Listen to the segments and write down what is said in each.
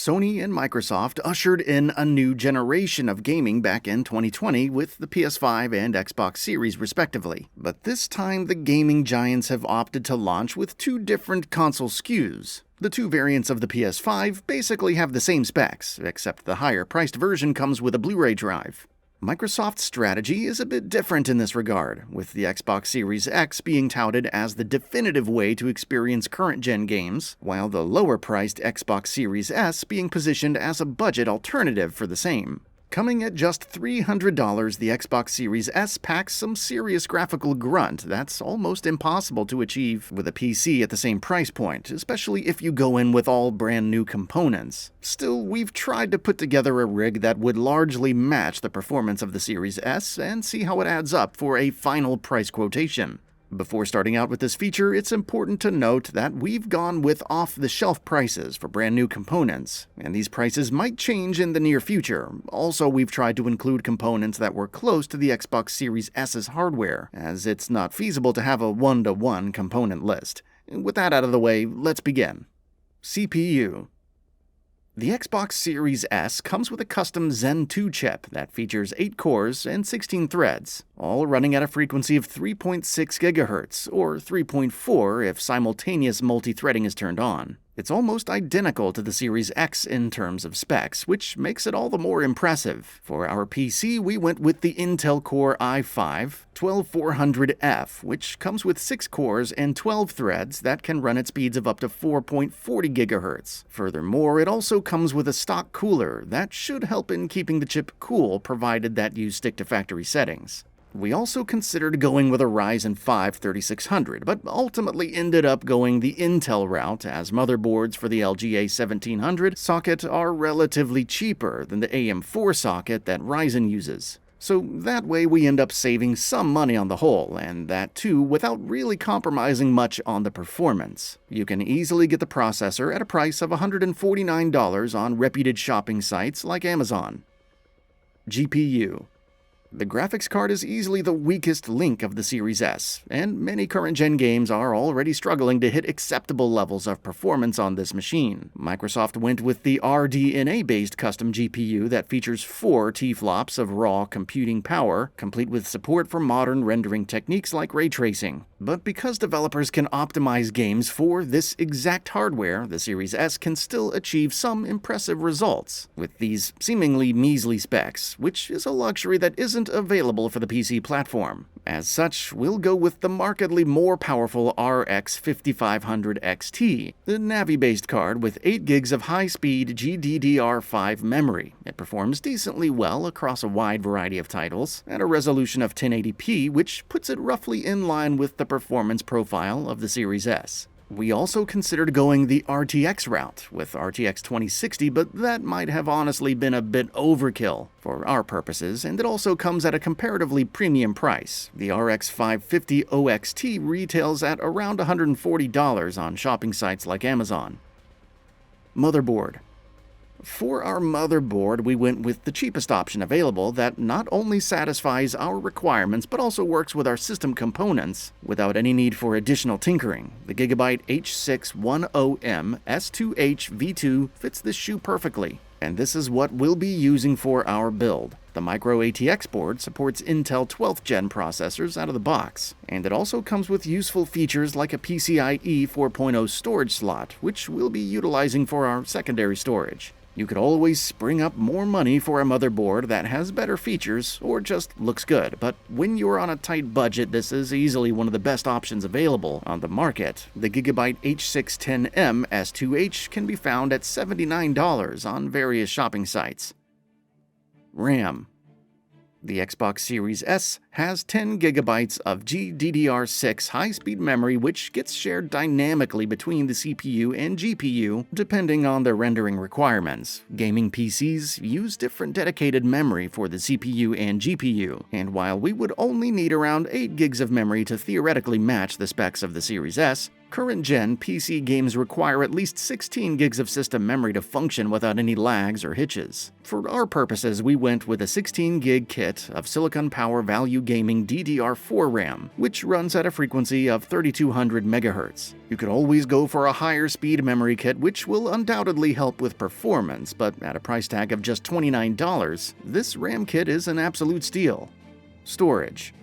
Sony and Microsoft ushered in a new generation of gaming back in 2020 with the PS5 and Xbox Series respectively. But this time the gaming giants have opted to launch with two different console SKUs. The two variants of the PS5 basically have the same specs, except the higher-priced version comes with a Blu-ray drive. Microsoft's strategy is a bit different in this regard, with the Xbox Series X being touted as the definitive way to experience current-gen games, while the lower-priced Xbox Series S being positioned as a budget alternative for the same. Coming at just $300, the Xbox Series S packs some serious graphical grunt that's almost impossible to achieve with a PC at the same price point, especially if you go in with all brand new components. Still, we've tried to put together a rig that would largely match the performance of the Series S and see how it adds up for a final price quotation. Before starting out with this feature, it's important to note that we've gone with off-the-shelf prices for brand new components, and these prices might change in the near future. Also, we've tried to include components that were close to the Xbox Series S's hardware, as it's not feasible to have a one-to-one component list. With that out of the way, let's begin. CPU. The Xbox Series S comes with a custom Zen 2 chip that features 8 cores and 16 threads, all running at a frequency of 3.6 GHz, or 3.4 if simultaneous multi-threading is turned on. It's almost identical to the Series X in terms of specs, which makes it all the more impressive. For our PC, we went with the Intel Core i5-12400F, which comes with 6 cores and 12 threads that can run at speeds of up to 4.40 GHz. Furthermore, it also comes with a stock cooler that should help in keeping the chip cool, provided that you stick to factory settings. We also considered going with a Ryzen 5 3600, but ultimately ended up going the Intel route, as motherboards for the LGA 1700 socket are relatively cheaper than the AM4 socket that Ryzen uses. So that way we end up saving some money on the whole, and that too without really compromising much on the performance. You can easily get the processor at a price of $149 on reputed shopping sites like Amazon. GPU. The graphics card is easily the weakest link of the Series S, and many current-gen games are already struggling to hit acceptable levels of performance on this machine. Microsoft went with the RDNA-based custom GPU that features 4 T-flops of raw computing power, complete with support for modern rendering techniques like ray tracing. But because developers can optimize games for this exact hardware, the Series S can still achieve some impressive results with these seemingly measly specs, which is a luxury that isn't available for the PC platform. As such, we'll go with the markedly more powerful RX 5500 XT, the Navi-based card with 8 GB of high-speed GDDR5 memory. It performs decently well across a wide variety of titles, at a resolution of 1080p, which puts it roughly in line with the performance profile of the Series S. We also considered going the RTX route with RTX 2060, but that might have honestly been a bit overkill for our purposes, and it also comes at a comparatively premium price. The RX 550 OXT retails at around $140 on shopping sites like Amazon. Motherboard. For our motherboard, we went with the cheapest option available that not only satisfies our requirements but also works with our system components without any need for additional tinkering. The Gigabyte H610M S2H V2 fits this shoe perfectly, and this is what we'll be using for our build. The Micro ATX board supports Intel 12th Gen processors out of the box, and it also comes with useful features like a PCIe 4.0 storage slot, which we'll be utilizing for our secondary storage. You could always spring up more money for a motherboard that has better features or just looks good, but when you're on a tight budget, this is easily one of the best options available on the market. The Gigabyte H610M S2H can be found at $79 on various shopping sites. RAM. The Xbox Series S has 10 GB of GDDR6 high-speed memory, which gets shared dynamically between the CPU and GPU depending on their rendering requirements. Gaming PCs use different dedicated memory for the CPU and GPU, and while we would only need around 8 GB of memory to theoretically match the specs of the Series S, Current-gen PC games require at least 16 gigs of system memory to function without any lags or hitches. For our purposes, we went with a 16-gig kit of Silicon Power Value Gaming DDR4 RAM, which runs at a frequency of 3200 MHz. You could always go for a higher speed memory kit, which will undoubtedly help with performance, but at a price tag of just $29, this RAM kit is an absolute steal. Storage.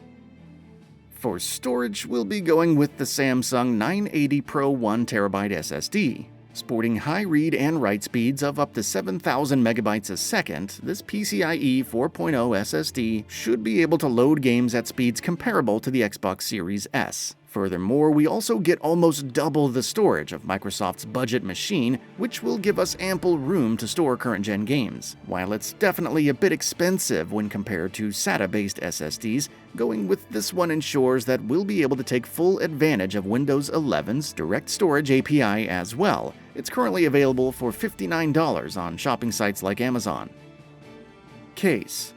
For storage, we'll be going with the Samsung 980 Pro 1TB SSD. Sporting high read and write speeds of up to 7,000 megabytes a second, this PCIe 4.0 SSD should be able to load games at speeds comparable to the Xbox Series S. Furthermore, we also get almost double the storage of Microsoft's budget machine, which will give us ample room to store current-gen games. While it's definitely a bit expensive when compared to SATA-based SSDs, going with this one ensures that we'll be able to take full advantage of Windows 11's Direct Storage API as well. It's currently available for $59 on shopping sites like Amazon. Case.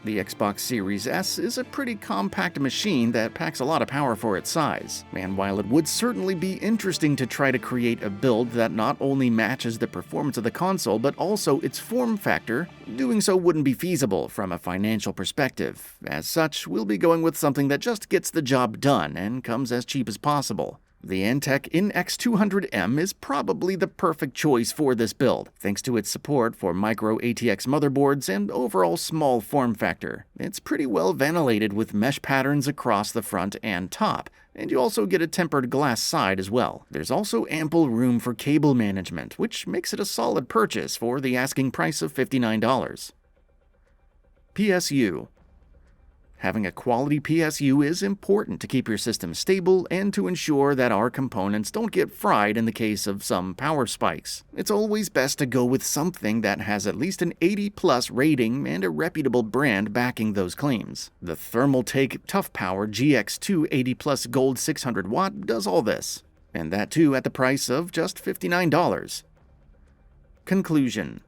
The Xbox Series S is a pretty compact machine that packs a lot of power for its size, and while it would certainly be interesting to try to create a build that not only matches the performance of the console but also its form factor, doing so wouldn't be feasible from a financial perspective. As such, we'll be going with something that just gets the job done and comes as cheap as possible. The Antec NX200M is probably the perfect choice for this build, thanks to its support for micro ATX motherboards and overall small form factor. It's pretty well ventilated with mesh patterns across the front and top, and you also get a tempered glass side as well. There's also ample room for cable management, which makes it a solid purchase for the asking price of $59. PSU. Having a quality PSU is important to keep your system stable and to ensure that our components don't get fried in the case of some power spikes. It's always best to go with something that has at least an 80+ rating and a reputable brand backing those claims. The Thermaltake Tough Power GX2 80+ Gold 600 Watt does all this, and that too at the price of just $59. Conclusion.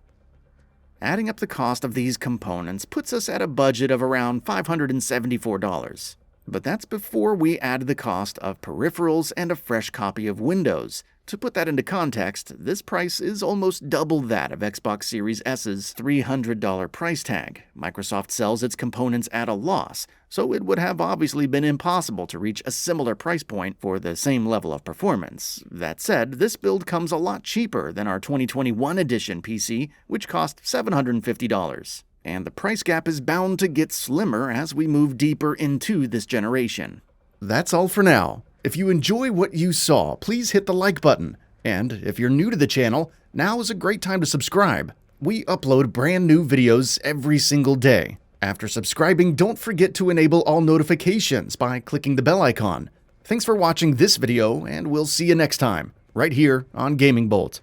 Adding up the cost of these components puts us at a budget of around $574. But that's before we add the cost of peripherals and a fresh copy of Windows. To put that into context, this price is almost double that of Xbox Series S's $300 price tag. Microsoft sells its components at a loss, so it would have obviously been impossible to reach a similar price point for the same level of performance. That said, this build comes a lot cheaper than our 2021 edition PC, which cost $750. And the price gap is bound to get slimmer as we move deeper into this generation. That's all for now. If you enjoy what you saw, please hit the like button. And if you're new to the channel, now is a great time to subscribe. We upload brand new videos every single day. After subscribing, don't forget to enable all notifications by clicking the bell icon. Thanks for watching this video, and we'll see you next time, right here on GamingBolt.